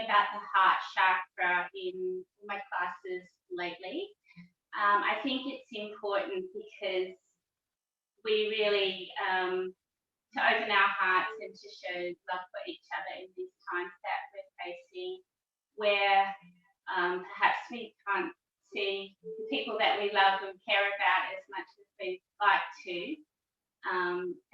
about the heart chakra in my classes lately. I think it's important because we really, to open our hearts and to show love for each other in these times that we're facing, where perhaps we can't see the people that we love and care about as much as we'd like to,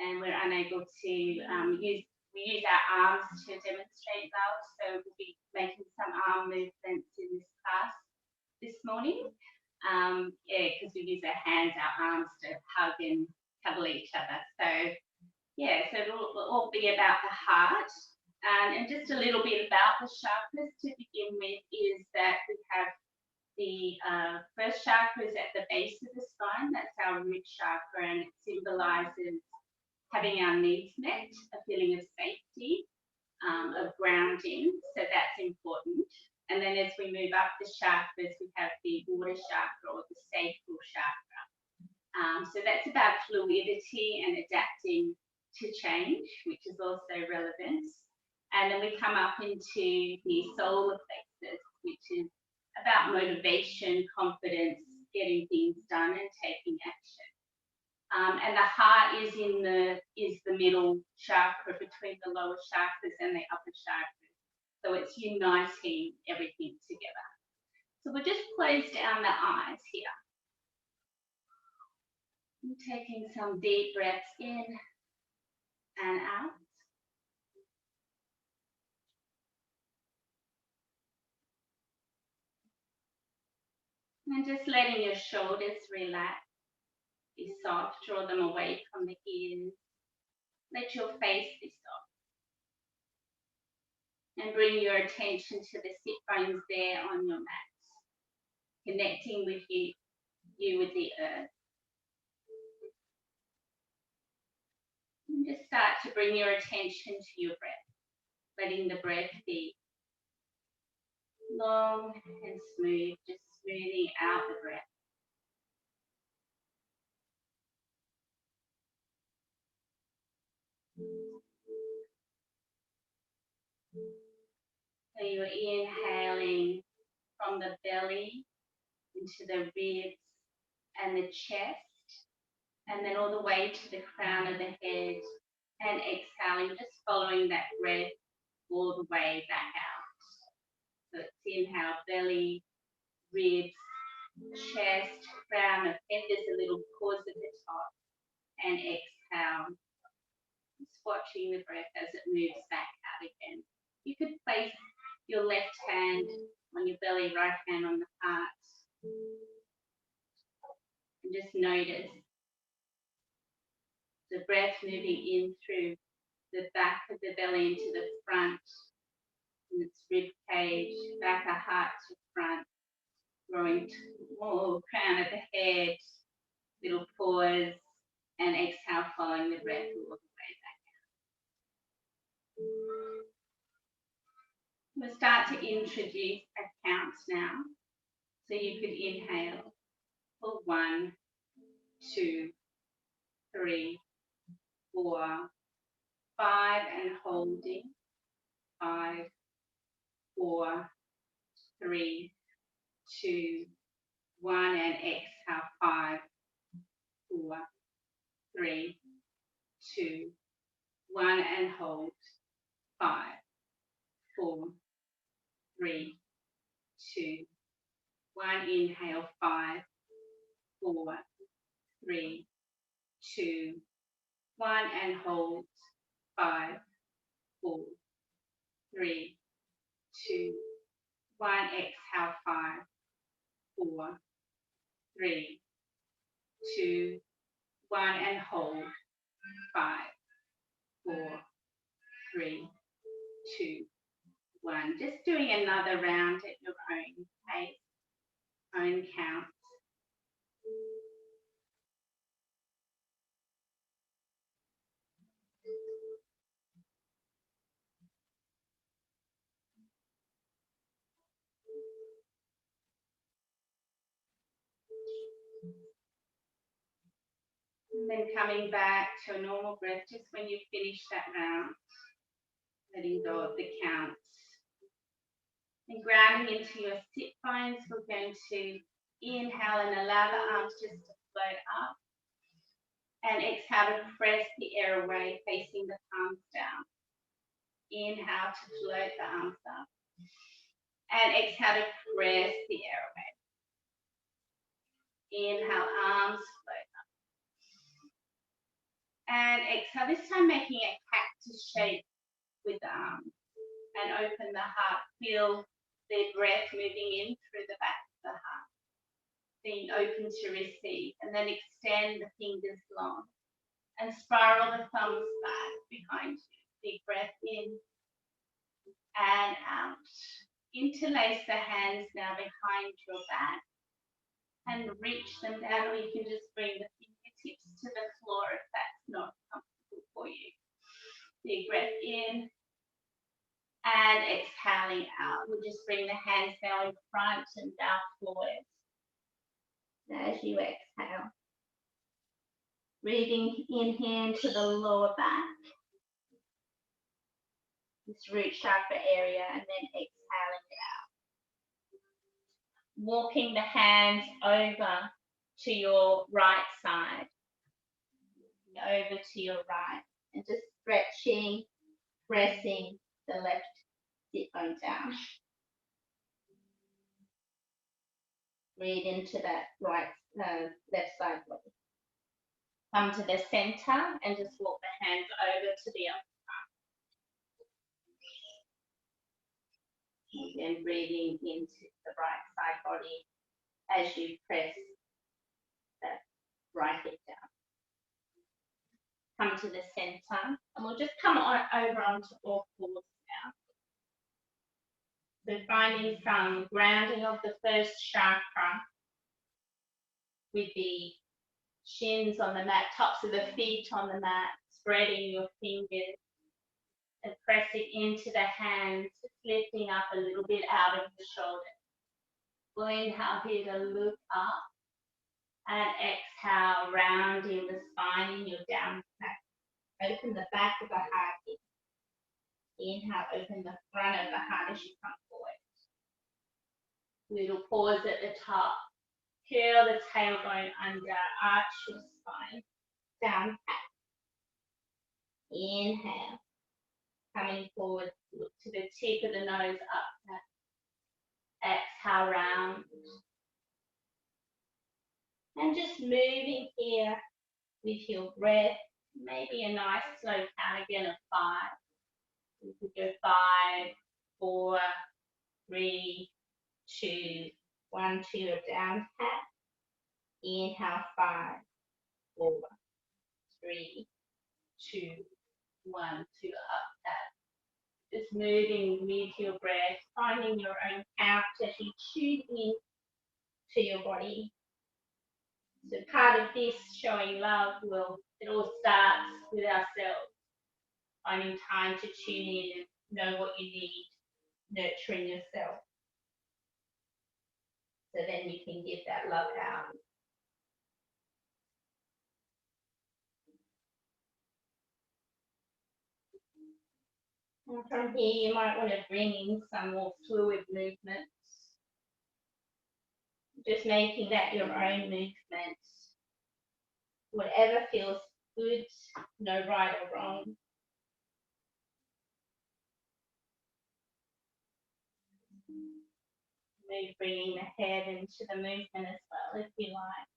and we're unable to use our arms to demonstrate love. So we'll be making some arm movements in this class this morning. Because we use our hands, our arms to hug and cuddle each other. So so it'll all be about the heart. And just a little bit about the chakras to begin with is that we have the first chakra is at the base of the spine. That's our root chakra, and it symbolizes having our needs met, a feeling of safety, of grounding. So that's important. And then as we move up the chakras, we have the water chakra or the sacral chakra. So that's about fluidity and adapting to change, which is also relevant. And then we come up into the solar plexus, which is about motivation, confidence, getting things done and taking action. And the heart is the middle chakra between the lower chakras and the upper chakras. So it's uniting everything together. So we'll just close down the eyes here. I'm taking some deep breaths in and out. And just letting your shoulders relax, be soft, draw them away from the ears. Let your face be soft. And bring your attention to the sit bones there on your mat, connecting with you with the earth. And just start to bring your attention to your breath, letting the breath be long and smooth, just smoothing out the breath. So you're inhaling from the belly into the ribs and the chest, and then all the way to the crown of the head, and exhaling, just following that breath all the way back out. So it's inhale, belly, ribs, chest, crown of head. There's a little pause at the top, and exhale. Just watching the breath as it moves back out again. You could place your left hand on your belly, right hand on the heart, and just notice the breath moving in through the back of the belly into the front, and its rib cage, back of heart to front, growing more crown of the head, little pause, and exhale, following the breath all the way back out. We'll start to introduce a count now. So you could inhale for 1, 2, 3, 4, 5, and holding. 5, 4, 3, 2, 1, and exhale. 5, 4, 3, 2, 1, and hold. 5, 4, 3, 2, 1. Inhale. 5, 4, 3, 2, 1, and hold. 5, 4, 3, 2, 1. Exhale. 5, 4, 3, 2, 1, and hold. 5, 4, 3, 2, 1. Just doing another round at your own pace, own count. And then coming back to a normal breath just when you finish that round, letting go of the counts. And grounding into your sit bones, we're going to inhale and allow the arms just to float up. And exhale to press the air away, facing the palms down. Inhale to float the arms up. And exhale to press the air away. Inhale, arms float up. And exhale, this time making a cactus shape with the arms. And open the heart. Feel the breath moving in through the back of the heart. Being open to receive. And then extend the fingers long. And spiral the thumbs back behind you. Big breath in and out. Interlace the hands now behind your back and reach them down, or you can just bring the fingertips to the floor if that's not comfortable for you. Big breath in and exhaling out. We'll just bring the hands now in front and bow forward. As you exhale, breathing in to the lower back, this root chakra area, and then exhaling it out. Walking the hands over to your right side, over to your right, and just stretching, pressing the left sit bone down. Breathe into that left side body. Come to the center and just walk the hands over to the other side. Again, breathing into the right side body as you press that right hip down. Come to the center, and we'll just come over onto all fours now. So finding some grounding of the first chakra with the shins on the mat, tops of the feet on the mat, spreading your fingers and pressing into the hands, lifting up a little bit out of the shoulders. We'll inhale here to look up and exhale, rounding the spine in your down back. Open the back of the heart here. Inhale, open the front of the heart as you come forward. Little pause at the top. Curl the tailbone under, arch your spine. Down back. Inhale. Coming forward, look to the tip of the nose up. Exhale, round. And just moving here with your breath. Maybe a nice slow count again of 5. You could go 5, 4, 3, 2, 1, 2, a down pat. Inhale, 5, 4, 3, 2, 1, 2, up pat. Just moving with your breath, finding your own count as you tune in to your body. So part of this showing love it all starts with ourselves. Finding time to tune in and know what you need, nurturing yourself. So then you can give that love out. And from here, you might want to bring in some more fluid movements. Just making that your own movement. Whatever feels good, no right or wrong. Maybe bringing the head into the movement as well, if you like.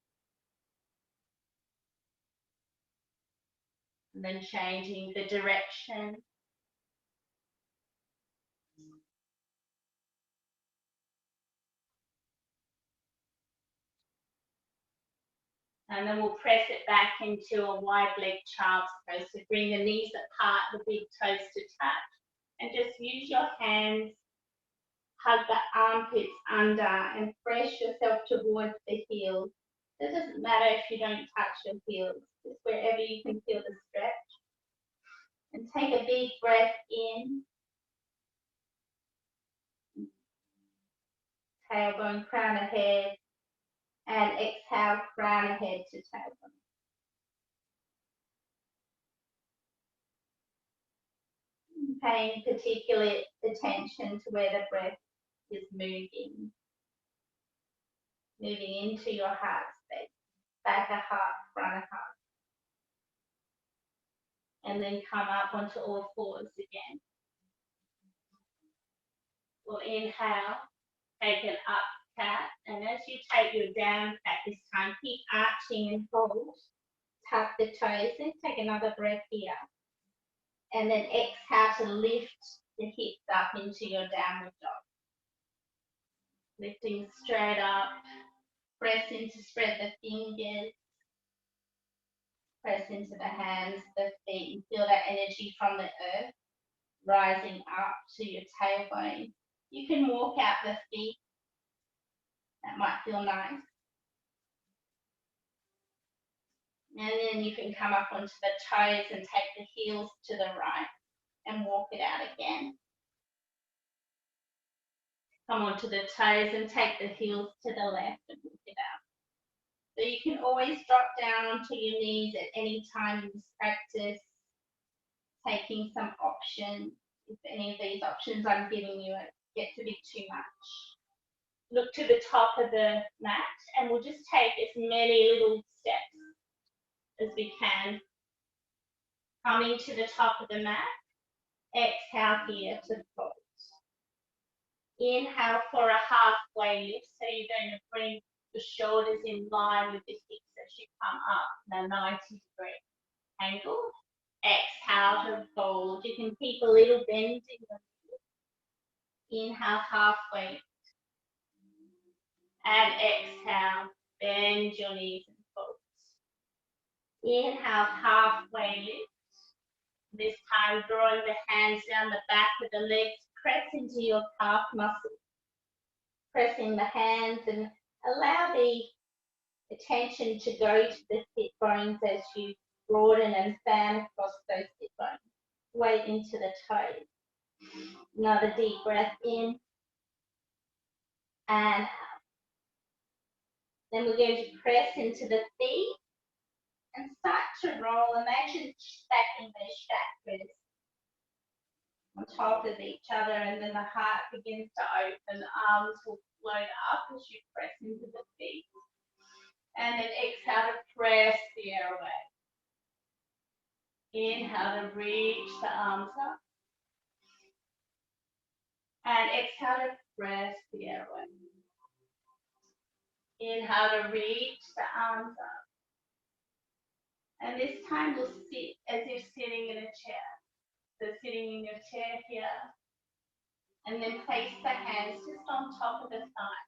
And then changing the direction. And then we'll press it back into a wide leg child's pose. So bring the knees apart, the big toes to touch. And just use your hands, hug the armpits under and press yourself towards the heels. It doesn't matter if you don't touch your heels, just wherever you can feel the stretch. And take a big breath in. Tailbone, crown ahead. And exhale, crown ahead to tailbone. Paying particular attention to where the breath is moving into your heart space, back of heart, front of heart. And then come up onto all fours again. We'll inhale, take an up cat, and as you take your down cat this time, keep arching and hold. Tuck the toes in, take another breath here. And then exhale to lift the hips up into your downward dog. Lifting straight up, press into spread the fingers, press into the hands, the feet, and feel that energy from the earth rising up to your tailbone. You can walk out the feet. That might feel nice. And then you can come up onto the toes and take the heels to the right and walk it out again. Come onto the toes and take the heels to the left and walk it out. So you can always drop down onto your knees at any time in this practice, taking some options. If any of these options I'm giving you get to be too much. Look to the top of the mat and we'll just take as many little steps as we can. Coming to the top of the mat, exhale here to fold. Inhale for a halfway lift, so you're going to bring the shoulders in line with the hips as you come up in a 90-degree angle. Exhale to fold. You can keep a little bend in the knee. Inhale halfway. And exhale, bend your knees and fold. Inhale halfway lift. This time drawing the hands down the back of the legs, press into your calf muscles. Pressing the hands and allow the attention to go to the sit bones as you broaden and fan across those sit bones. Weight into the toes. Another deep breath in and out. Then we're going to press into the feet and start to roll. Imagine stacking those chakras on top of each other, and then the heart begins to open, the arms will float up as you press into the feet. And then exhale to press the air away. Inhale to reach the arms up. And exhale to press the air away. Inhale to reach the arms up. And this time we'll sit as if sitting in a chair. So sitting in your chair here. And then place the hands just on top of the thigh.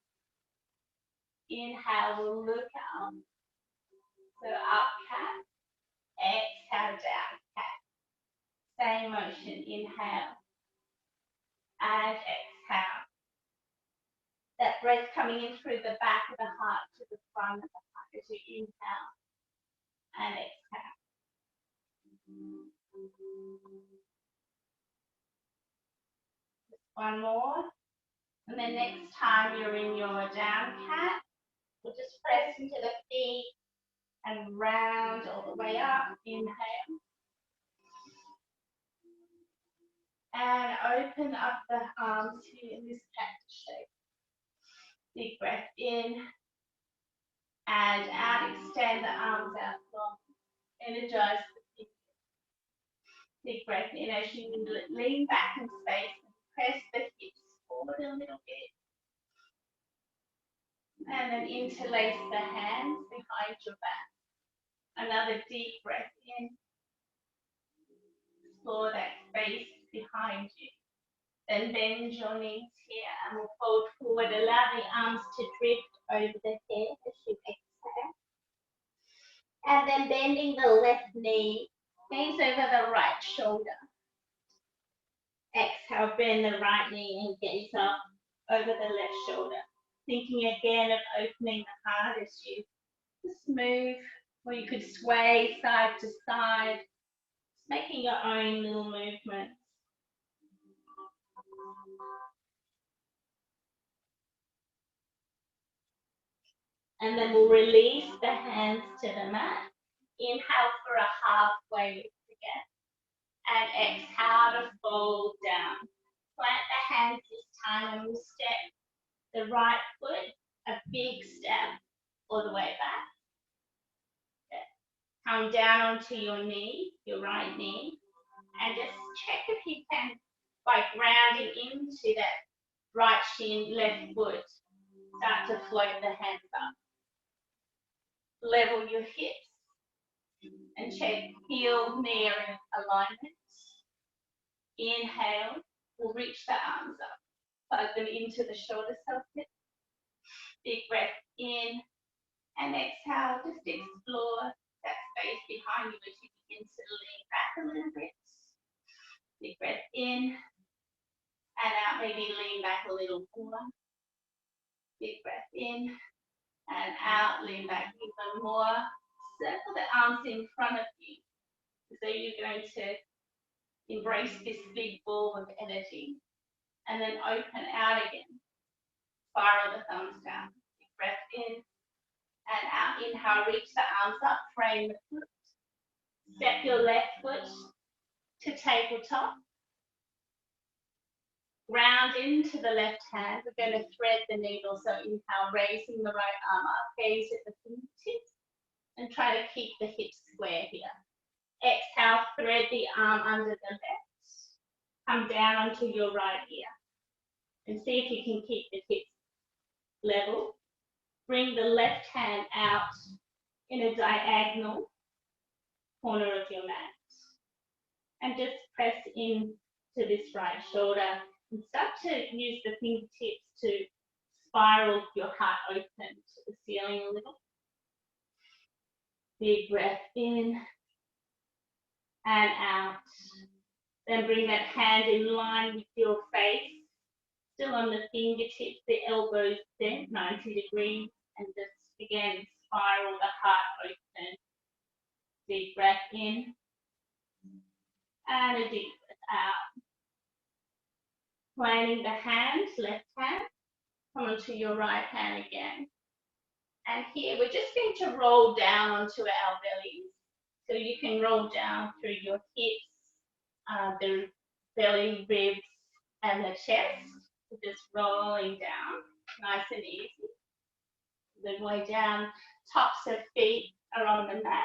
Inhale, we'll look up. So up cat. Exhale, down cat. Same motion. Inhale. And exhale. That breath coming in through the back of the heart to the front of the heart as you inhale and exhale. Just one more. And then next time you're in your down cat, we'll just press into the feet and round all the way up. Inhale. And open up the arms here in this cactus shape. Big breath in and out. Extend the arms out long. Energize the feet. Big breath in as you lean back in space and press the hips forward a little bit. And then interlace the hands behind your back. Another deep breath in. Explore that space behind you. Then bend your knees here and we'll fold forward. Allow the arms to drift over the head as you exhale. And then bending the left knee, gaze over the right shoulder. Exhale, bend the right knee and gaze up over the left shoulder. Thinking again of opening the heart as you just move, or you could sway side to side, just making your own little movements. And then we'll release the hands to the mat. Inhale for a halfway lift again. And exhale to fold down. plant the hands this time and we'll step the right foot, a big step all the way back. Come down onto your knee, your right knee, and just check if you can, by grounding into that right shin, left foot, start to float the hands up. Level your hips and check heel, knee alignment. Inhale, we'll reach the arms up, plug them into the shoulder socket. Big breath in and exhale, just explore that space behind you as you begin to lean back a little bit. Big breath in and out, maybe lean back a little more. Big breath in and out, lean back even more. Circle the arms in front of you. So you're going to embrace this big ball of energy and then open out again. Spiral the thumbs down. Big breath in and out. Inhale, reach the arms up, frame the foot. Step your left foot to tabletop. Ground into the left hand. We're going to thread the needle. So inhale, raising the right arm up, gaze at the fingertips, and try to keep the hips square here. Exhale, thread the arm under the left. Come down onto your right ear. And see if you can keep the hips level. Bring the left hand out in a diagonal corner of your mat. And just press in to this right shoulder and start to use the fingertips to spiral your heart open to the ceiling a little. Big breath in and out. Then bring that hand in line with your face. Still on the fingertips, the elbows bent 90 degrees, and just again spiral the heart open. Deep breath in and a deep breath out. Planting the hand, left hand, come onto your right hand again. And here we're just going to roll down onto our bellies. So you can roll down through your hips, the belly, ribs, and the chest. Just rolling down, nice and easy. Then way down, tops of feet are on the mat.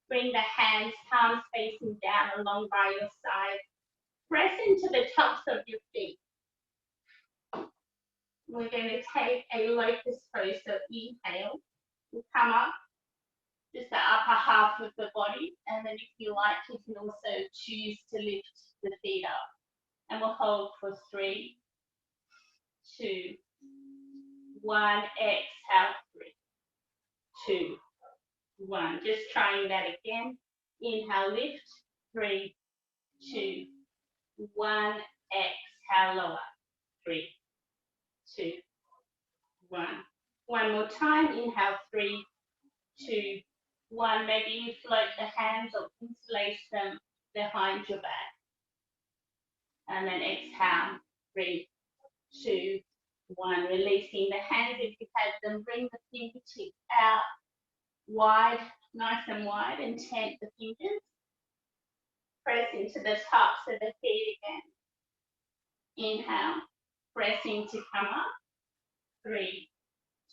Bring the hands, palms facing down along by your side. Press into the tops of your feet. We're going to take a locust pose, so inhale. We'll come up, just the upper half of the body, and then if you like, you can also choose to lift the feet up. And we'll hold for 3, 2, 1, exhale, 3, 2, 1. Just trying that again. Inhale, lift, 3, 2, 1, exhale, lower, 3, 2, 1. One more time. Inhale, 3, 2, 1. Maybe you float the hands or interlace them behind your back. And then exhale, 3, 2, 1. Releasing the hands if you've had them. Bring the fingertips out wide, nice and wide, and tent the fingers. Press into the tops of the feet again. Inhale, pressing to come up. 3,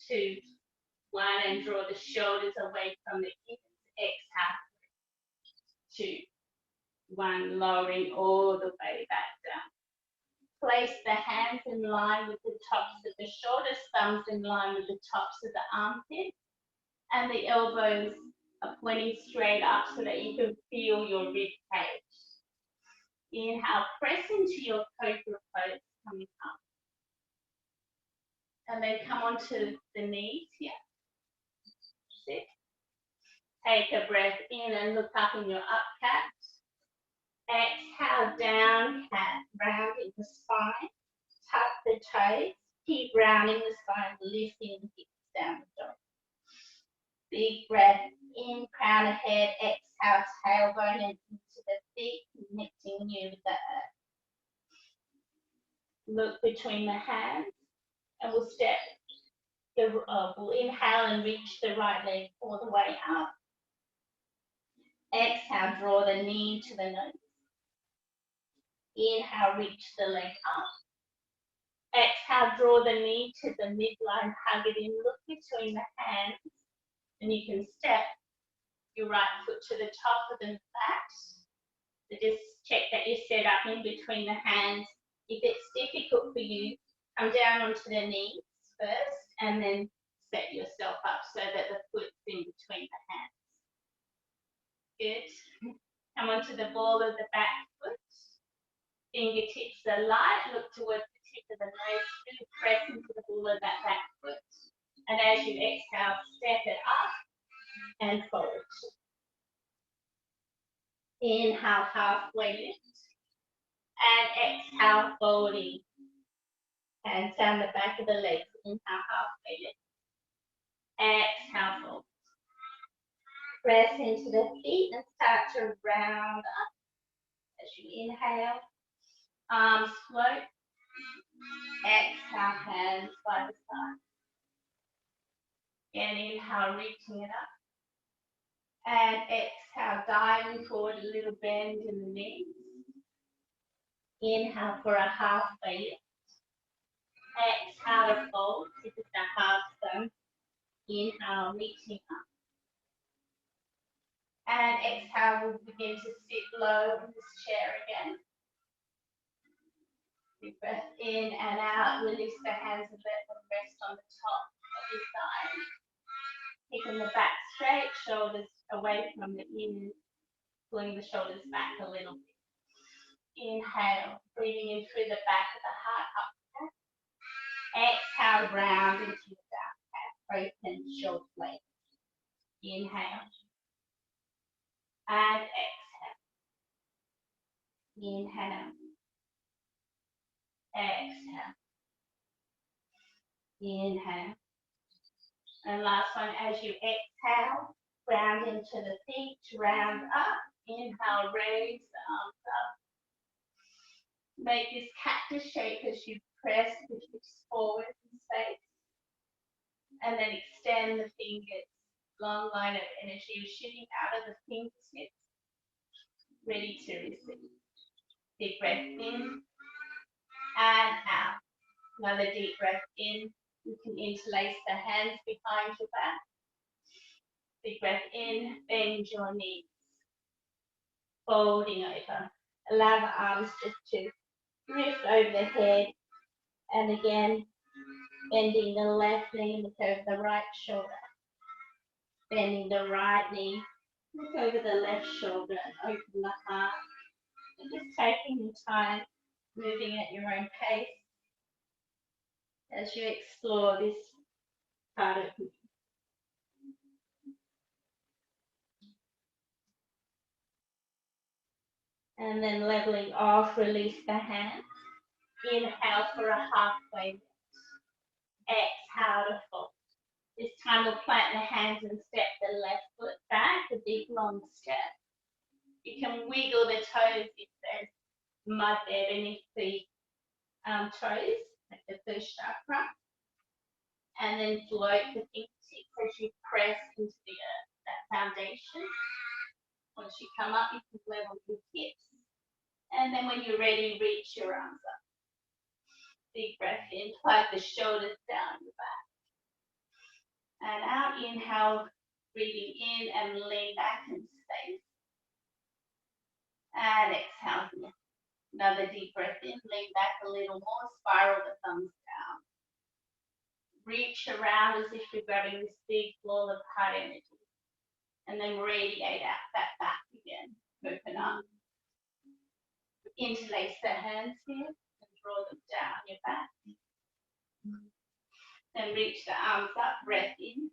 2, 1, and draw the shoulders away from the ears. Exhale, 2, 1, lowering all the way back down. Place the hands in line with the tops of the shoulders, thumbs in line with the tops of the armpits, and the elbows are pointing straight up so that you can feel your rib cage. Inhale, press into your cobra pose, coming up. And then come onto the knees here. Sit. Take a breath in and look up in your up cat. Exhale, down cat, rounding the spine. Tuck the toes. Keep rounding the spine, lifting the hips down the dog. Big breath in, crown of head. Exhale, tailbone and into the feet, connecting you with the earth. Look between the hands, and we'll step. We'll inhale and reach the right leg all the way up. Exhale, draw the knee to the nose. Inhale, reach the leg up. Exhale, draw the knee to the midline, hug it in, look between the hands, and you can step your right foot to the top of the mat. So just check that you're set up in between the hands. If it's difficult for you, come down onto the knees first and then set yourself up so that the foot's in between the hands. Good. Come onto the ball of the back foot. Fingertips are light. Look towards the tip of the nose. Really press into the ball of that back foot. And as you exhale, step it up and fold. Inhale, halfway lift. And exhale, folding. Hands down the back of the legs. Inhale, halfway lift. Exhale, fold. Press into the feet and start to round up. As you inhale, arms float. Exhale, hands by the side. And inhale, reaching it up. And exhale, diving forward, a little bend in the knees. Inhale for a halfway lift. Exhale to fold. This is the half sun. Inhale, reaching up. And exhale, we'll begin to sit low in this chair again. Big breath in and out. Release the hands and let them rest on the top of your thigh. Keeping the back straight, shoulders away from the ears. Pulling the shoulders back a little bit. Inhale, breathing in through the back of the heart, up. Exhale, round into your down cat. Open shoulder blades. Inhale. And exhale. Inhale. Exhale. Inhale. And last one, as you exhale, round into the feet, round up. Inhale, raise the arms up. Make this cactus shape as you press the hips forward in space. And then extend the fingers. Long line of energy shooting out of the fingertips. Ready to receive. Big breath in and out. Another deep breath in. You can interlace the hands behind your back. Big breath in, bend your knees. Folding over. Allow the arms just to drift over the head. And again, bending the left knee, look over the right shoulder. Bending the right knee, look over the left shoulder and open the heart. And just taking your time, moving at your own pace as you explore this part of you. And then leveling off, release the hands. Inhale for a halfway lift. Exhale to fold. This time we'll plant the hands and step the left foot back, a big long step. You can wiggle the toes if there's mud there beneath the toes, like the first chakra. And then float the fingertips as you press into the earth, that foundation. Once you come up, you can level your hips. And then when you're ready, reach your arms up. Big breath in, plug the shoulders down your back. And out, inhale, breathing in and lean back in space. And exhale. Another deep breath in, lean back a little more, spiral the thumbs down. Reach around as if you're grabbing this big ball of heart energy. And then radiate out that back again. Open up. Interlace the hands here and draw them down your back. Then reach the arms up, breath in.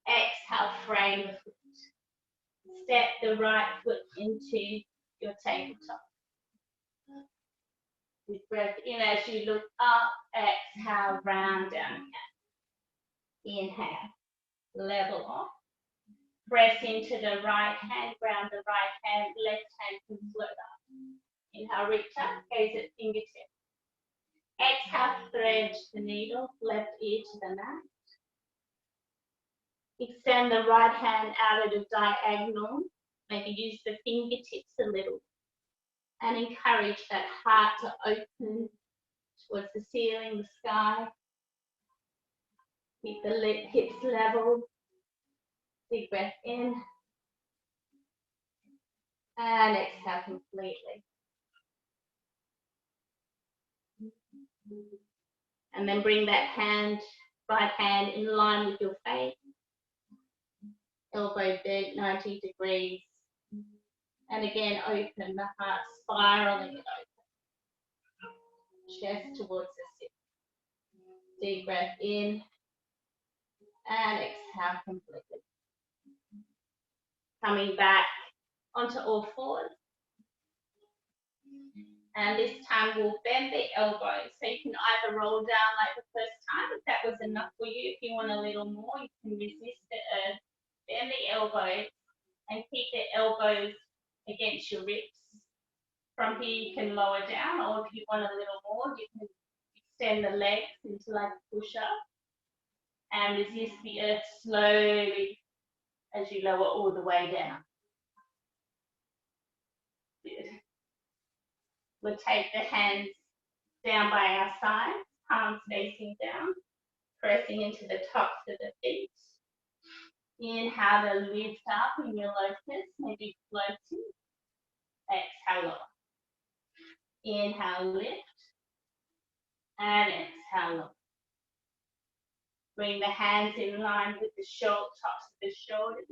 Exhale, frame the foot. Step the right foot into your tabletop. With breath in as you look up, exhale, round down again. Inhale, level off. Press into the right hand, ground the right hand, left hand can float up. Inhale, reach up, gaze at fingertips. Exhale, thread the needle, left ear to the mat. Extend the right hand out at a diagonal. Maybe use the fingertips a little. and encourage that heart to open towards the ceiling, the sky. Keep the hips level. Big breath in. And exhale completely. And then bring that right hand in line with your face. Elbow bent 90 degrees. And again, open the heart, spiraling it open. Chest towards the sit. Deep breath in. And exhale completely. Coming back onto all fours. And this time we'll bend the elbows. So you can either roll down like the first time, if that was enough for you. If you want a little more, you can resist the earth. Bend the elbows and keep the elbows against your ribs. From here you can lower down, or if you want a little more, you can extend the legs into like a push-up and resist the earth slowly as you lower all the way down. Good. We'll take the hands down by our sides, palms facing down, pressing into the tops of the feet. Inhale to lift up in your lotus, maybe floating. Exhale lower. Inhale, lift. And exhale lower. Bring the hands in line with the tops of the shoulders.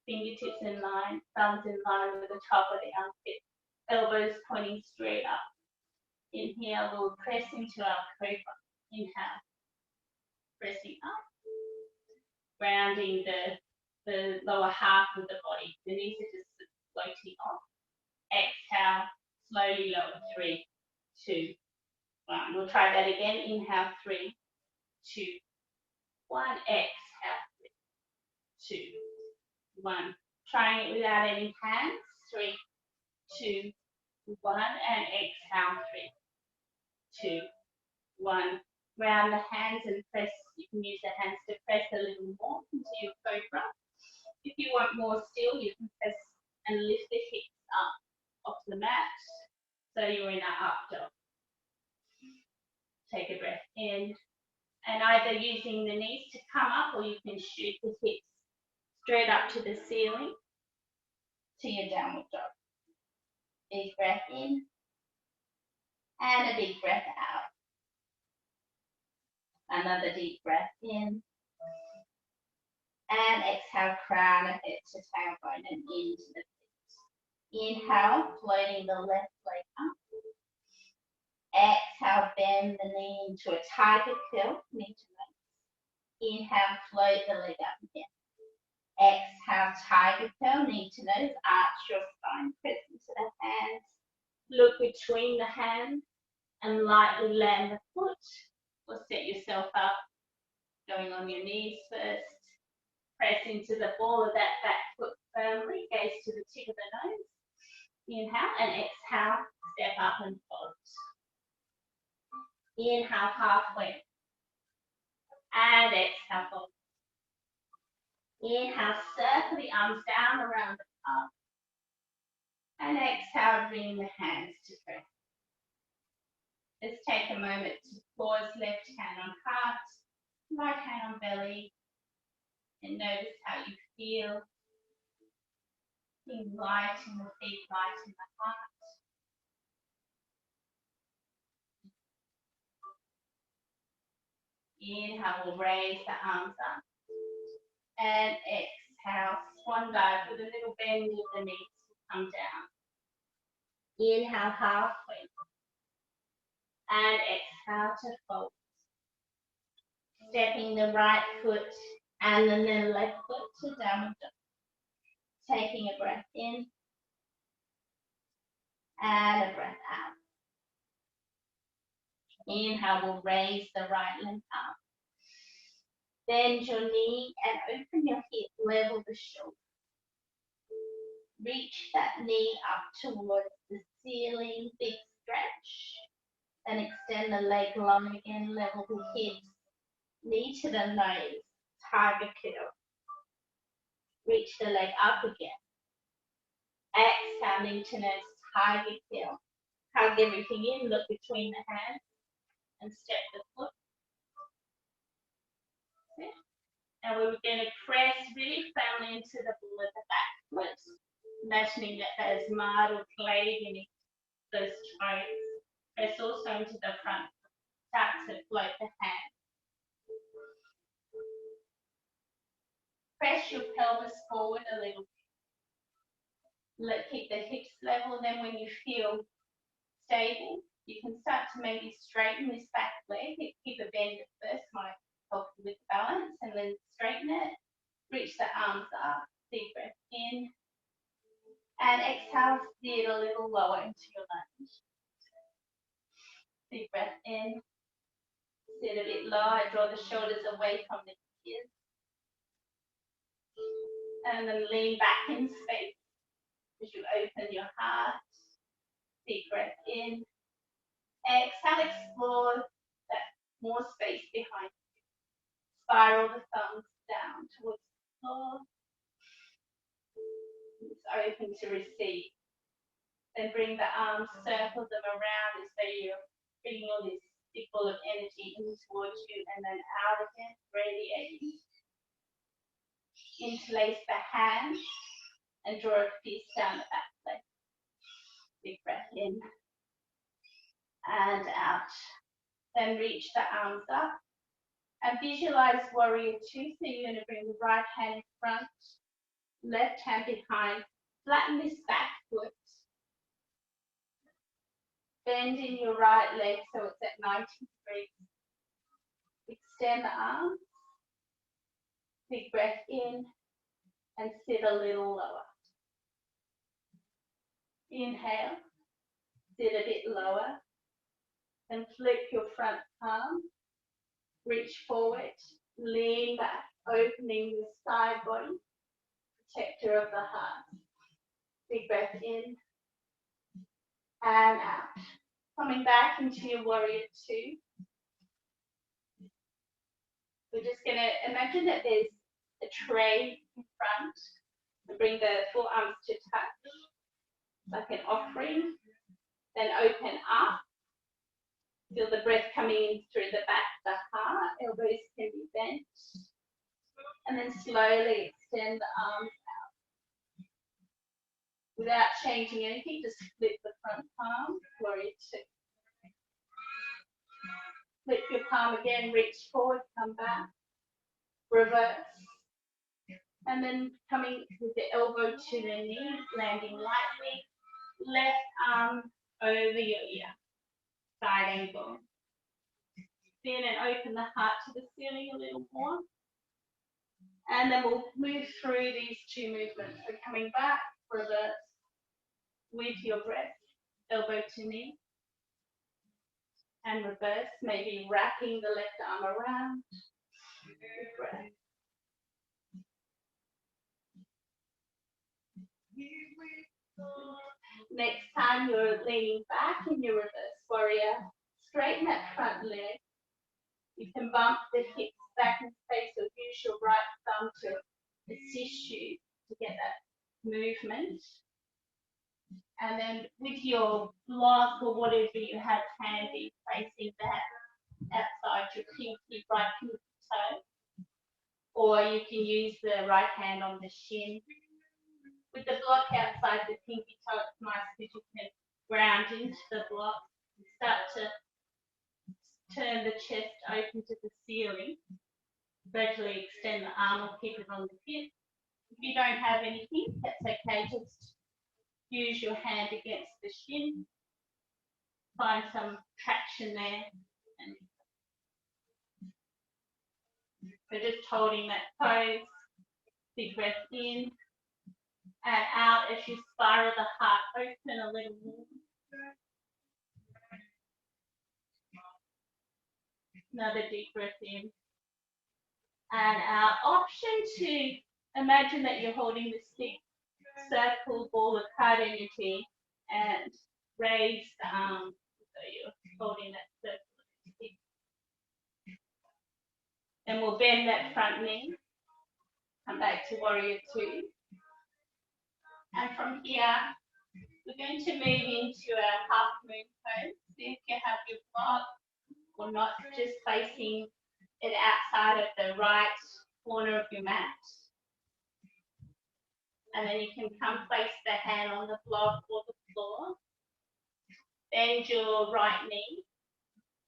Fingertips in line, thumbs in line with the top of the armpit. Elbows pointing straight up. Inhale, we'll press into our cobra. Inhale. Pressing up. Grounding the lower half of the body. The knees are just floating off. Exhale, slowly lower. 3, 2, 1. We'll try that again. Inhale, 3, 2, 1. Exhale, 3, 2, 1. Trying it without any hands. 3, 2, 1. And exhale, 3, 2, 1. Round the hands and press. You can use the hands to press a little more into your cobra. If you want more still, you can press and lift the hips up off the mat. So you're in an up dog. Take a breath in. And either using the knees to come up, or you can shoot the hips straight up to the ceiling to your downward dog. Big breath in. And a big breath out. Another deep breath in. And exhale, crown of it to tailbone and into the feet. Inhale, floating the left leg up. Exhale, bend the knee into a tiger curl, knee to nose. Inhale, float the leg up again. Exhale, tiger curl, knee to nose, arch your spine, press into the hands. Look between the hands and lightly land the foot. Or set yourself up, going on your knees first. Press into the ball of that back foot firmly, gaze to the tip of the nose. Inhale and exhale, step up and fold. Inhale, halfway. And exhale, fold. Inhale, circle the arms down around the palm. And exhale, bring the hands to press. Let's take a moment to pause, left hand on heart, right hand on belly, and notice how you feel. Being light in the feet, light in the heart. Inhale, we'll raise the arms up. And exhale, swan dive with a little bend of the knees to come down. Inhale, halfway. And exhale to fold. Stepping the right foot and then the left foot to downward dog. Taking a breath in and a breath out. Inhale, we'll raise the right leg up. Bend your knee and open your hip, level the shoulder. Reach that knee up towards the ceiling, big stretch. And extend the leg long again, level the hips. Knee to the nose, tiger curl. Reach the leg up again. Exhale, knee to nose, high you feel. Hug everything in, look between the hands, and step the foot. And we're going to press really firmly into the ball of the back foot, imagining that there's mud or clay in those toes. Press also into the front. Start to float the hand. Press your pelvis forward a little bit. Keep the hips level, and then when you feel stable, you can start to maybe straighten this back leg. Keep a bend at first, might help you with balance, and then straighten it. Reach the arms up, deep breath in, and exhale, sit a little lower into your lunge. Deep breath in, sit a bit lower, draw the shoulders away from the ears. And then lean back in space as you open your heart. Deep breath in. Exhale, explore that more space behind you. Spiral the thumbs down towards the floor. It's open to receive. Then bring the arms, circle them around as though you're bringing all this big ball of energy in towards you and then out again, radiating. Interlace the hands and draw a fist down the back leg. Big breath in and out. Then reach the arms up and visualize warrior two. So you're going to bring the right hand in front, left hand behind. Flatten this back foot. Bend in your right leg so it's at 90 degrees. Extend the arms. Big breath in and sit a little lower. Inhale, sit a bit lower. Then flip your front palm. Reach forward, lean back, opening the side body, protector of the heart. Big breath in and out. Coming back into your warrior two. We're just going to imagine that there's a tray in front. And bring the forearms to touch, like an offering. Then open up. Feel the breath coming in through the back of the heart. Elbows can be bent. And then slowly extend the arms out. Without changing anything, just flip the front palm, warrior two. Flip your palm again, reach forward, come back. Reverse. And then coming with the elbow to the knee, landing lightly. Left arm over your ear. Side angle. Spin and open the heart to the ceiling a little more. And then we'll move through these two movements. So coming back, reverse with your breath, elbow to knee. And reverse, maybe wrapping the left arm around. Good breath. Next time you're leaning back in your reverse warrior, straighten that front leg. You can bump the hips back in space or use your right thumb to assist you to get that movement. And then with your block or whatever you have handy, placing that outside your pinky, right pinky toe. Or you can use the right hand on the shin. With the block outside the pinky toe, it's nice because you can ground into the block and start to turn the chest open to the ceiling. Gradually extend the arm or keep it on the hip. If you don't have anything, that's okay. Just use your hand against the shin. Find some traction there. And so just holding that pose. Big breath in and out as you spiral the heart open a little more. Another deep breath in and out. Option to imagine that you're holding this big circle ball of heart energy and raise the arms so you're holding that circle. Then we'll bend that front knee. Come back to warrior two. And from here, We're going to move into a half moon pose. So if you have your block or not, just placing it outside of the right corner of your mat. And then you can come place the hand on the block or the floor. Bend your right knee.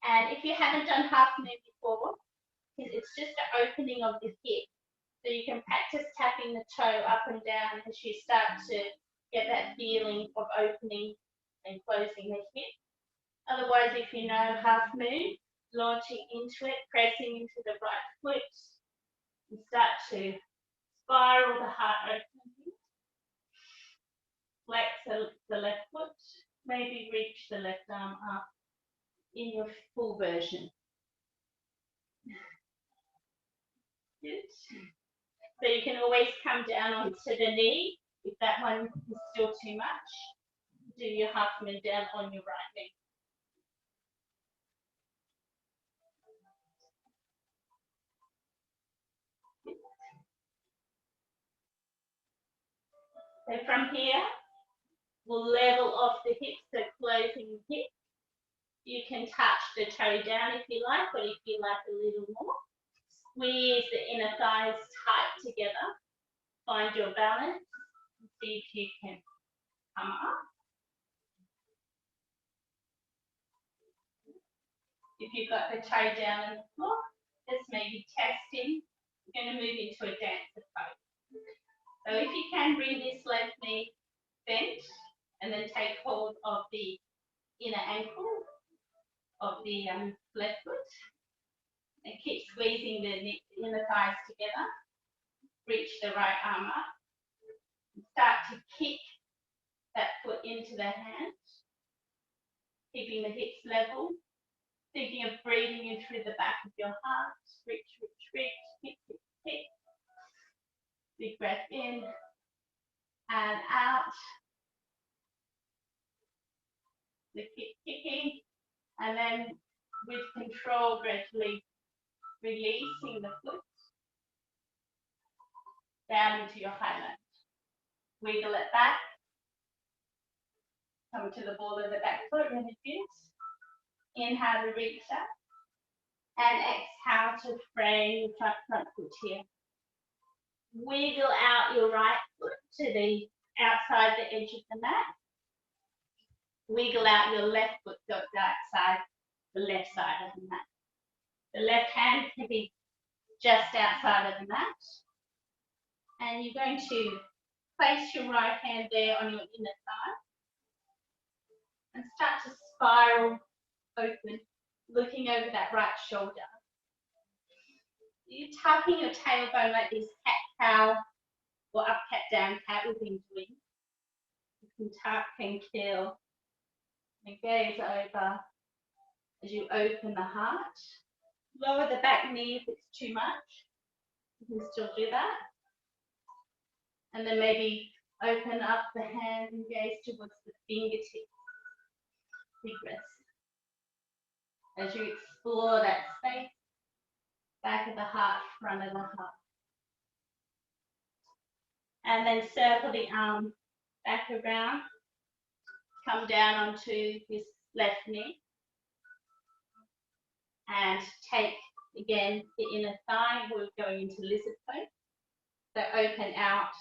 And if you haven't done half moon before, it's just an opening of the hip. So you can practice tapping the toe up and down as you start to get that feeling of opening and closing the hip. Otherwise, if you know half moon, launching into it, pressing into the right foot, and start to spiral the heart open. Flex the left foot, maybe reach the left arm up in your full version. Good. So you can always come down onto the knee if that one is still too much. Do your half moon down on your right knee. So from here, we'll level off the hips, so closing the hip. You can touch the toe down if you like, but if you like a little more, squeeze the inner thighs tight together. Find your balance and see if you can come up. If you've got the toe down on the floor, just maybe testing. We're going to move into a dancer pose. So if you can, bring this left knee bent and then take hold of the inner ankle of the left foot and keep squeezing the inner thighs together. Reach the right arm up and start to kick that foot into the hand, keeping the hips level, thinking of breathing in through the back of your heart. Reach, reach, reach, kick, kick, kick. Big breath in and out. The kick, kicking, and then with control, gradually releasing the foot down into your high lunge. Wiggle it back. Come to the ball of the back foot when it is. Inhale to reach up. And exhale to frame your front foot here. Wiggle out your right foot to the outside the edge of the mat. Wiggle out your left foot to the outside the left side of the mat. The left hand can be just outside of the mat. And you're going to place your right hand there on your inner thigh and start to spiral open, looking over that right shoulder. You're tucking your tailbone like this cat-cow or up, cat, down cat we've been doing. You can tuck and kill and gaze over as you open the heart. Lower the back knee if it's too much. You can still do that. And then maybe open up the hand and gaze towards the fingertips. Big breath. As you explore that space, back of the heart, front of the heart. And then circle the arm back around. Come down onto this left knee. And take, again, the inner thigh. We're going into lizard pose. So open out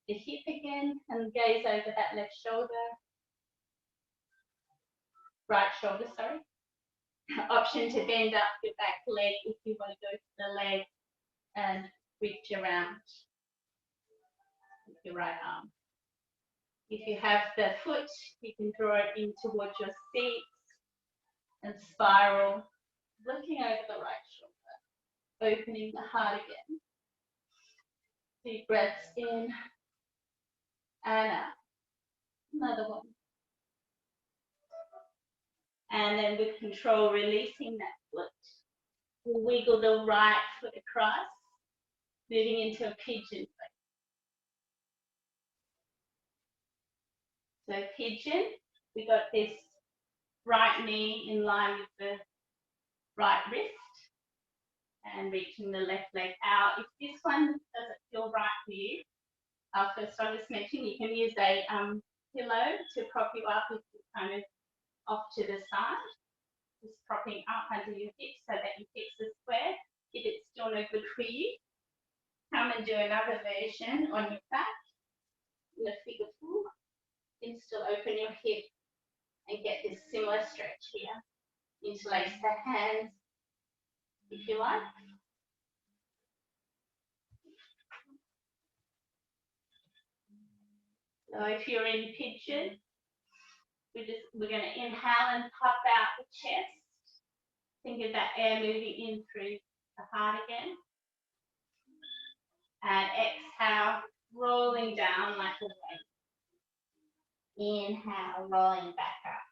the hip again and gaze over that left shoulder. Right shoulder, sorry. Option to bend up your back leg if you want to go to the leg and reach around with your right arm. If you have the foot, you can draw it in towards your seat and spiral, looking over the right shoulder, opening the heart again. Deep breaths in and out. Another one. And then with control, releasing that foot. We'll wiggle the right foot across, moving into a pigeon pose. So pigeon, we got this right knee in line with the right wrist and reaching the left leg out. If this one doesn't feel right for you, first I just mentioned you can use a pillow to prop you up if you're kind of off to the side. Just propping up under your hips so that you fix the square. If it's still no good for you, come and do another version on your back in a figure 4. You can still open your hip and get this similar stretch here. Interlace the hands if you like. So if you're in pigeon, we're going to inhale and puff out the chest. Think of that air moving in through the heart again. And exhale, rolling down like a wave. Inhale, rolling back up.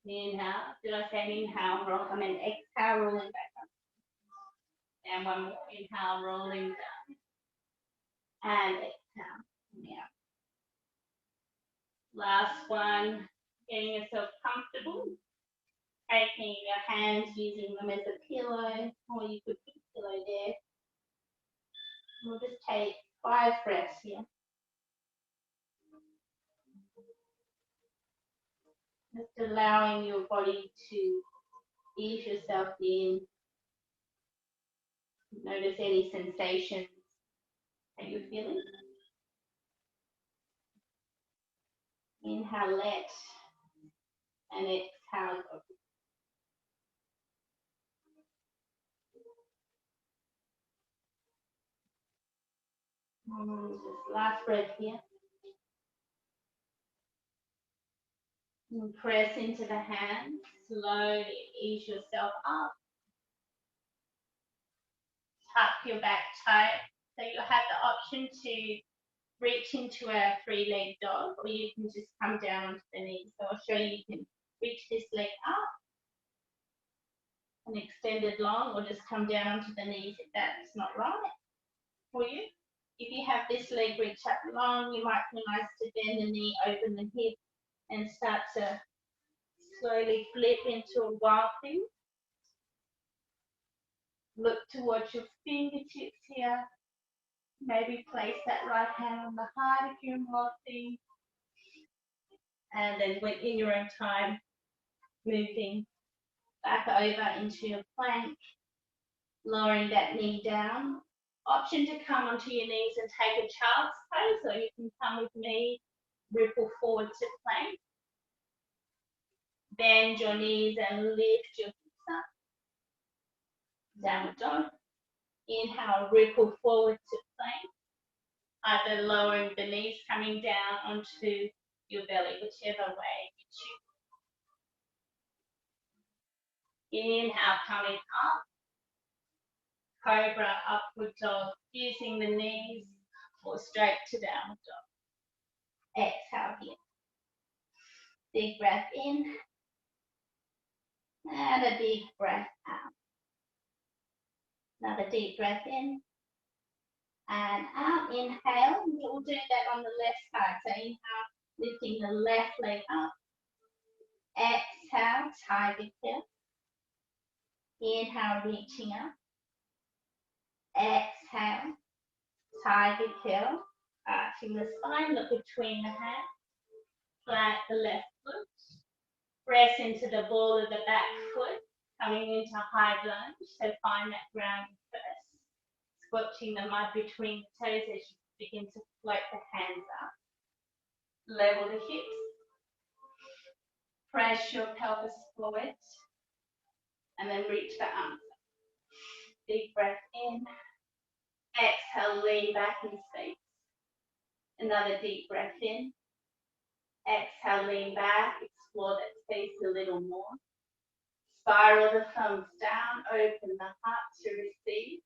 Inhale, did I say inhale, roll? I mean exhale, rolling back up. And one more, inhale, rolling down. And exhale, yeah. Last one, getting yourself comfortable. Taking your hands, using them as a pillow, or you could put a pillow there. We'll just take 5 breaths here. Just allowing your body to ease yourself in. Notice any sensations that you're feeling. Inhale, let, and exhale, go. Just last breath here. And press into the hands, slowly ease yourself up. Tuck your back tight. So you'll have the option to reach into a 3-leg dog, or you can just come down onto the knees. So I'll show you, you can reach this leg up and extend it long, or just come down onto the knees if that's not right for you. If you have this leg reach up long, you might feel nice to bend the knee, open the hip, and start to slowly flip into a wild thing. Look towards your fingertips here. Maybe place that right hand on the heart if you're in wild thing. And then when in your own time, moving back over into your plank, lowering that knee down. Option to come onto your knees and take a child's pose, or you can come with me, ripple forward to plank. Bend your knees and lift your hips up. Downward dog. Inhale, ripple forward to plank. Either lowering the knees, coming down onto your belly, whichever way you choose. Inhale, coming up. Cobra, upward dog, using the knees, or straight to downward dog. Exhale here. Big breath in. And a big breath out. Another deep breath in. And out, inhale. We'll do that on the left side. So inhale, lifting the left leg up. Exhale, tiger kill. Inhale, reaching up. Exhale, tiger kill. Arching the spine, look between the hands. Plant the left foot. Press into the ball of the back foot, coming into high lunge. So find that ground first. Squelching the mud between the toes as you begin to float the hands up. Level the hips. Press your pelvis forward. And then reach the arms up. Big breath in. Exhale, lean back in space. Another deep breath in. Exhale, lean back. Explore that space a little more. Spiral the thumbs down. Open the heart to receive.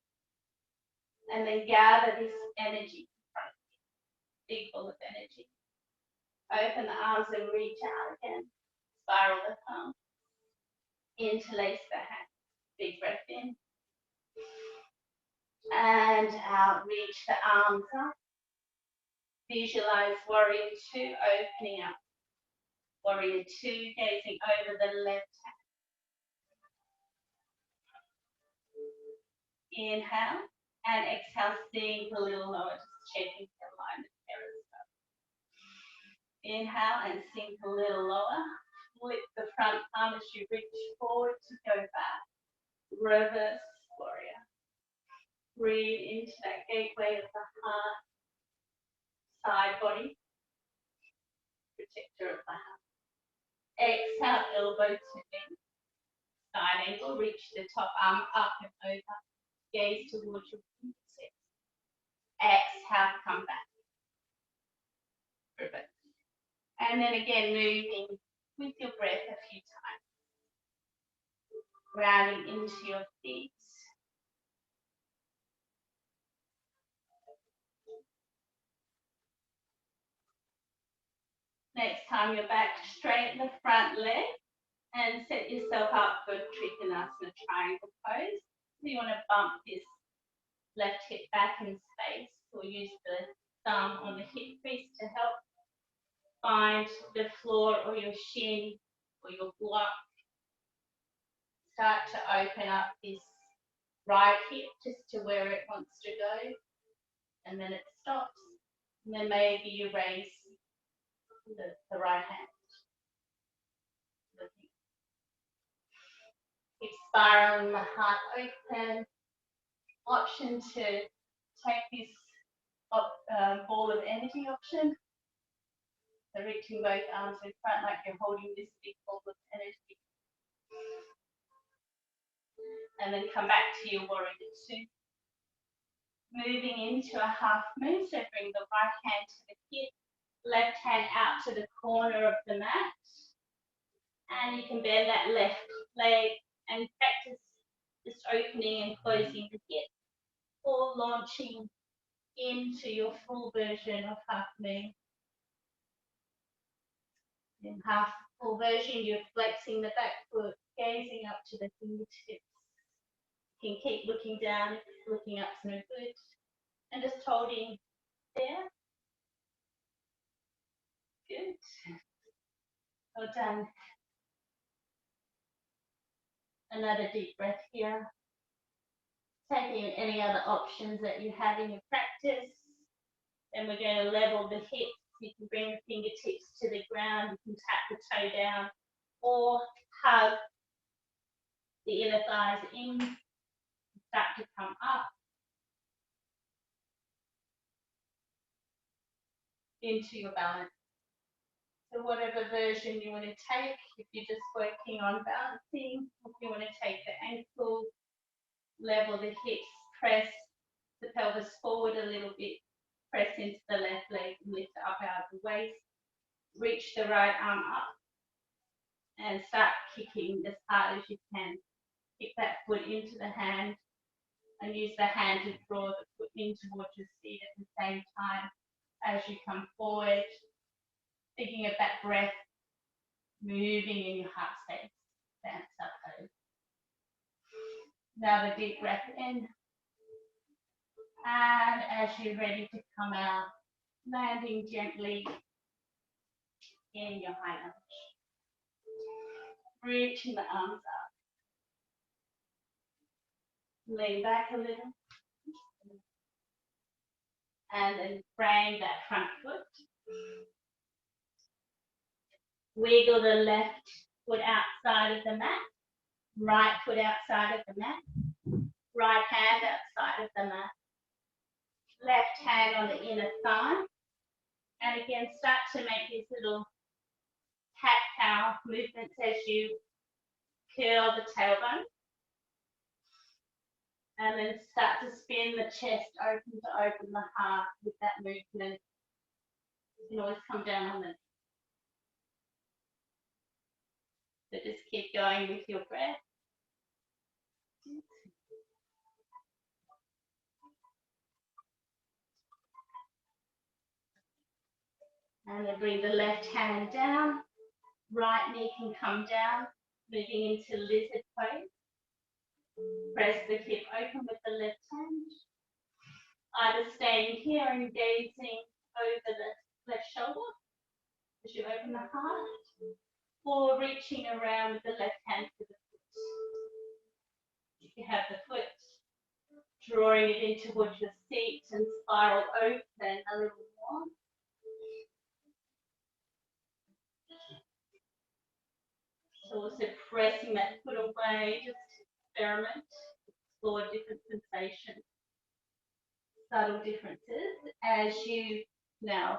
And then gather this energy in front of you. Big ball of energy. Open the arms and reach out again. Spiral the thumbs. Interlace the hands. Big breath in. And out. Reach the arms up. Visualize Warrior 2 opening up. Warrior 2 gazing over the left hand. Inhale and exhale, sink a little lower, just checking the alignment there as well. Inhale and sink a little lower. Lift the front arm as you reach forward to go back. Reverse warrior. Breathe into that gateway of the heart, side body, protector of the heart. Exhale, elbow to knee. Side angle, reach the top arm up and over. Gaze towards your fingertips. Exhale, come back. Perfect. And then again, moving with your breath a few times. Grounding into your feet. Next time you're back, straighten the front leg and set yourself up for Trikonasana triangle pose. So you want to bump this left hip back in space, or use the thumb on the hip crease to help find the floor or your shin or your block. Start to open up this right hip just to where it wants to go, and then it stops. And then maybe you raise the right hand. Keep spiraling the heart open. Option to take this ball of energy option. So reaching both arms in front like you're holding this big ball of energy. And then come back to your warrior two. Moving into a half moon, so bring the right hand to the hip, left hand out to the corner of the mat. And you can bend that left leg and practice just opening and closing the hip, or launching into your full version of half moon. In half full version, you're flexing the back foot, gazing up to the fingertips. You can keep looking down if looking up's no good, and just holding there. Good. Well done. Another deep breath here. Taking any other options that you have in your practice. Then we're going to level the hips. You can bring the fingertips to the ground. You can tap the toe down or hug the inner thighs in. Start to come up into your balance. So whatever version you want to take, if you're just working on balancing, if you want to take the ankle, level the hips, press the pelvis forward a little bit, press into the left leg, lift up out of the waist, reach the right arm up, and start kicking as hard as you can. Kick that foot into the hand, and use the hand to draw the foot in towards your seat at the same time as you come forward, thinking of that breath moving in your heart space. Bounce up those. Another deep breath in. And as you're ready to come out, landing gently in your high lunge. Reaching the arms up. Lean back a little. And then frame that front foot. Wiggle the left foot outside of the mat. Right foot outside of the mat. Right hand outside of the mat. Left hand on the inner thigh. And again, start to make these little cat-cow movements as you curl the tailbone. And then start to spin the chest open to open the heart with that movement. You can always come down on the knee. So just keep going with your breath. And then bring the left hand down. Right knee can come down, moving into lizard pose. Press the hip open with the left hand. Either staying here and gazing over the left shoulder as you open the heart, or reaching around with the left hand to the foot. You have the foot, drawing it in towards your seat and spiral open a little more. So also pressing that foot away, just experiment, explore different sensations, subtle differences as you now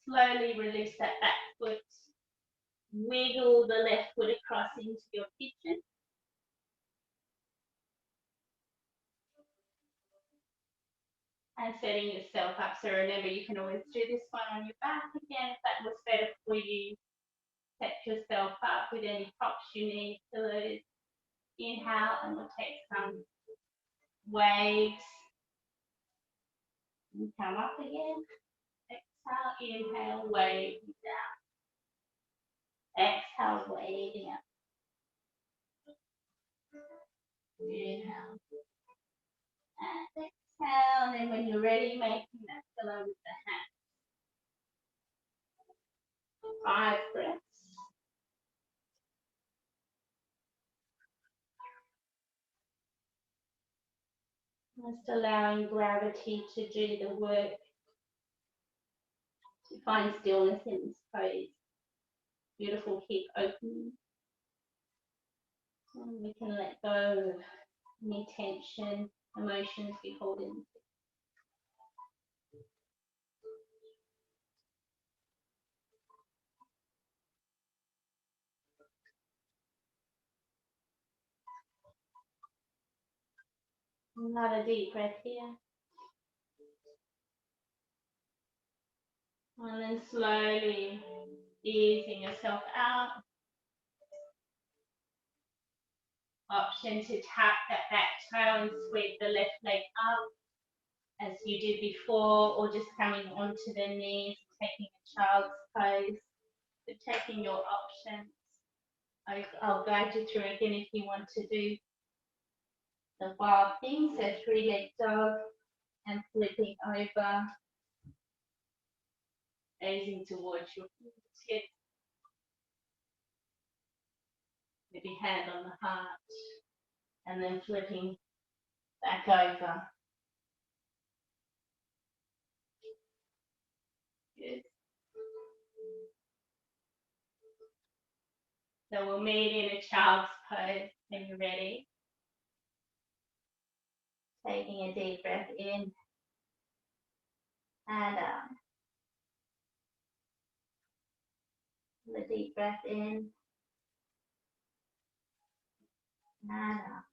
slowly release that back foot, wiggle the left foot across into your pigeon. And setting yourself up. So remember, you can always do this one on your back again if that was better for you. Set yourself up with any props you need, pillows. Inhale, and we'll take some waves. And come up again. Exhale, inhale, wave down. Exhale, waving up. Inhale. And exhale, and then when you're ready, making that pillow with the hand. 5 breaths. Just allowing gravity to do the work, to find stillness in this pose. Beautiful hip opening. And we can let go of any tension, emotions we hold in. Another deep breath here. And then slowly easing yourself out. Option to tap that back toe and sweep the left leg up as you did before, or just coming onto the knees, taking a child's pose. So taking your options. I'll guide you through again if you want to do the wild thing. So 3-leg dog and flipping over, gazing towards your fingertips. Maybe hand on the heart, and then flipping back over. Good. So we'll meet in a child's pose when you're ready. Taking a deep breath in and out. A deep breath in and out.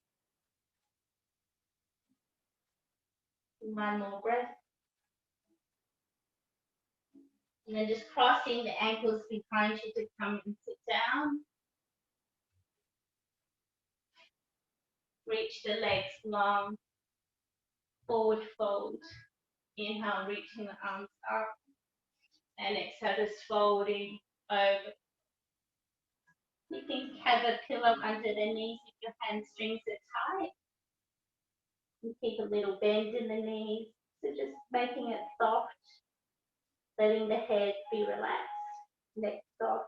One more breath. And then just crossing the ankles behind you to come and sit down. Reach the legs long. Forward fold. Inhale, reaching the arms up. And exhale, just folding over. You can have a pillow under the knees if your hamstrings are tight. You keep a little bend in the knees. So just making it soft. Letting the head be relaxed. Neck soft.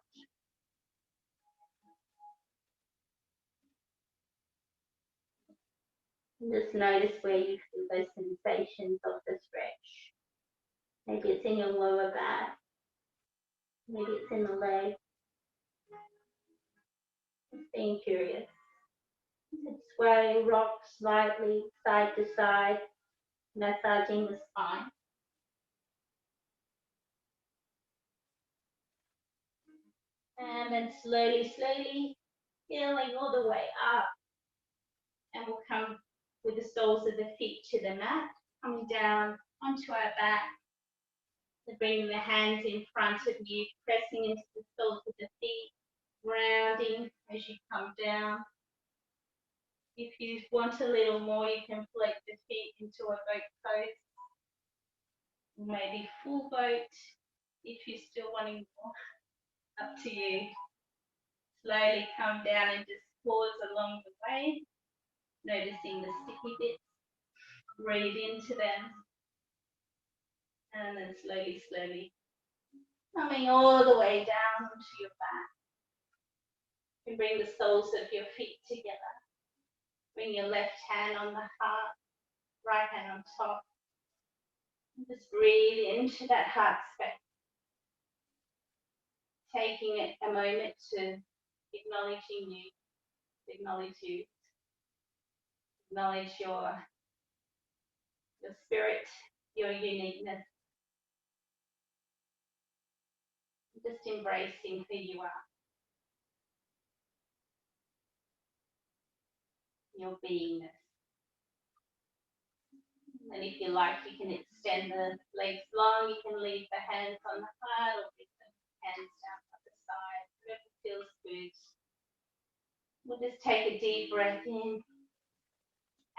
Just notice where you feel those sensations of the stretch. Maybe it's in your lower back. Maybe it's in the leg. Just being curious. Just sway, rock slightly side to side, massaging the spine. And then slowly, slowly, healing all the way up. And we'll come with the soles of the feet to the mat, coming down onto our back. So bringing the hands in front of you, pressing into the soles of the feet, rounding as you come down. If you want a little more, you can float the feet into a boat pose. Maybe full boat if you're still wanting more. Up to you. Slowly come down and just pause along the way, noticing the sticky bits. Breathe into them. And then slowly, slowly coming all the way down onto your back. You bring the soles of your feet together. Bring your left hand on the heart, right hand on top. And just breathe into that heart space. Taking it a moment to acknowledging you, acknowledge you, acknowledge your spirit, your uniqueness, just embracing who you are, your beingness. And if you like, you can extend the legs long, you can leave the hands on the heart or leave the hands down by the side, whatever feels good. We'll just take a deep breath in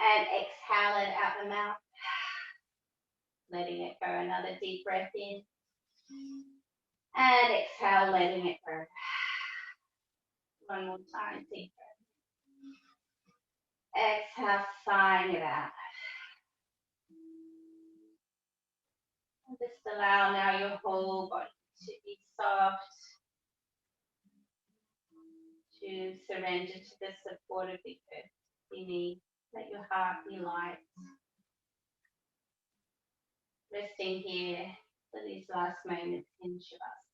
and exhale it out the mouth, letting it go. Another deep breath in and exhale, letting it go. One more time, deep breath. Exhale, sighing it out. And just allow now your whole body to be soft, to surrender to the support of the earth beneath. Let your heart be light. Resting here for these last moments in Shavasana.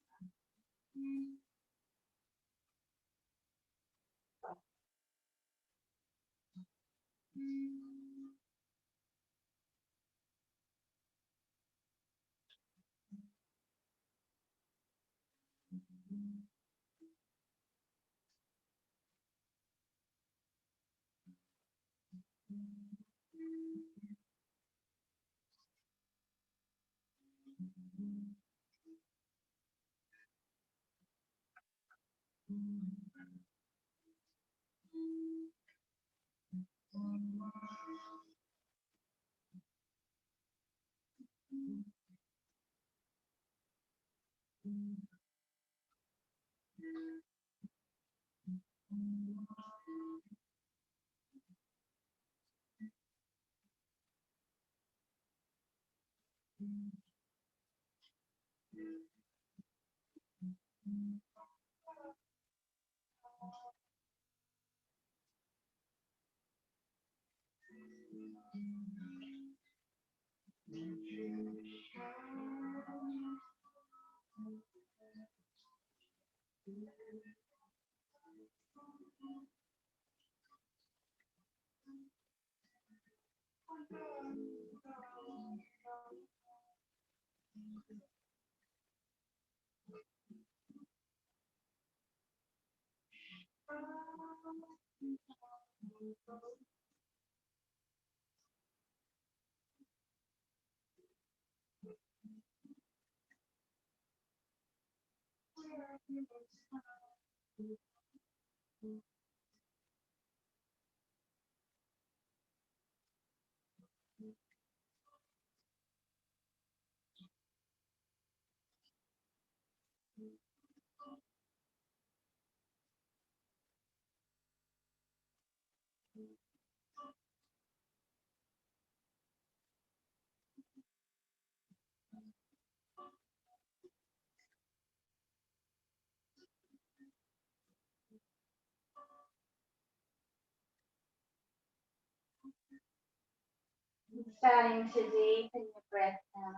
Starting to deepen your breath now.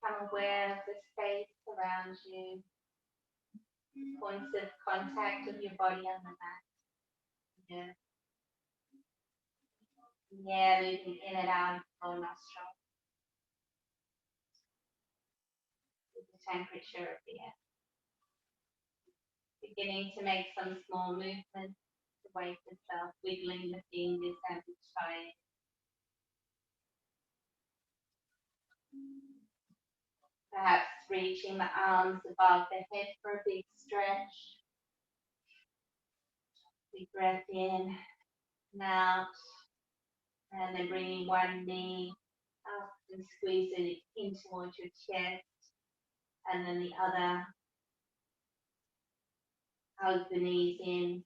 Become aware of the space around you, points of contact of your body on the mat. Yeah. Yeah, moving in and out of the nostril. The temperature of the air. Beginning to make some small movements to wake yourself, wiggling the fingers and the toes. Perhaps reaching the arms above the head for a big stretch. Big breath in and out. And then bringing one knee up and squeezing it in towards your chest. And then the other, hug the knees in,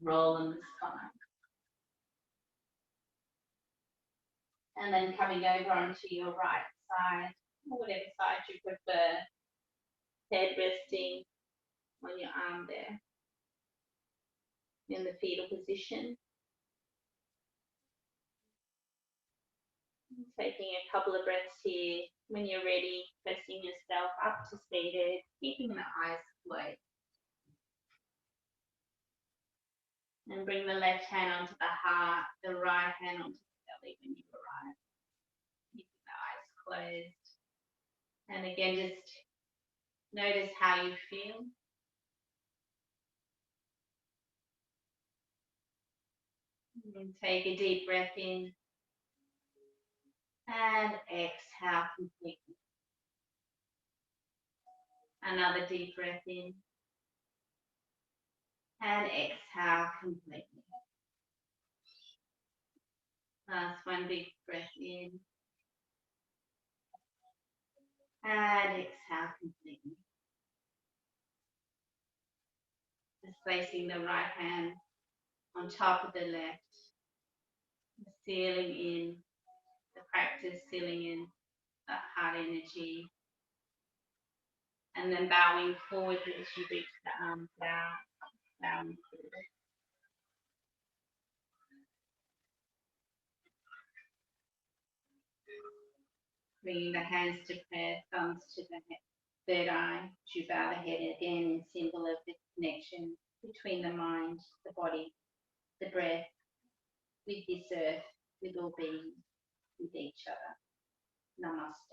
roll in the spine. And then coming over onto your right side, or whatever side you prefer. Head resting on your arm there. In the fetal position. Taking a couple of breaths here when you're ready, pressing yourself up to seated, keeping the eyes closed. And bring the left hand onto the heart, the right hand onto the belly when you arrive. Keeping the eyes closed. And again, just notice how you feel. And take a deep breath in. And exhale completely. Another deep breath in. And exhale completely. Last one, big breath in. And exhale completely. Just placing the right hand on top of the left. Sealing in the practice, sealing in that heart energy. And then bowing forward as you reach the arms out, bowing forward. Bringing the hands to prayer, thumbs to the third eye, as you bow the head again in symbol of the connection between the mind, the body, the breath, with this earth, with all beings, with each other. Namaste.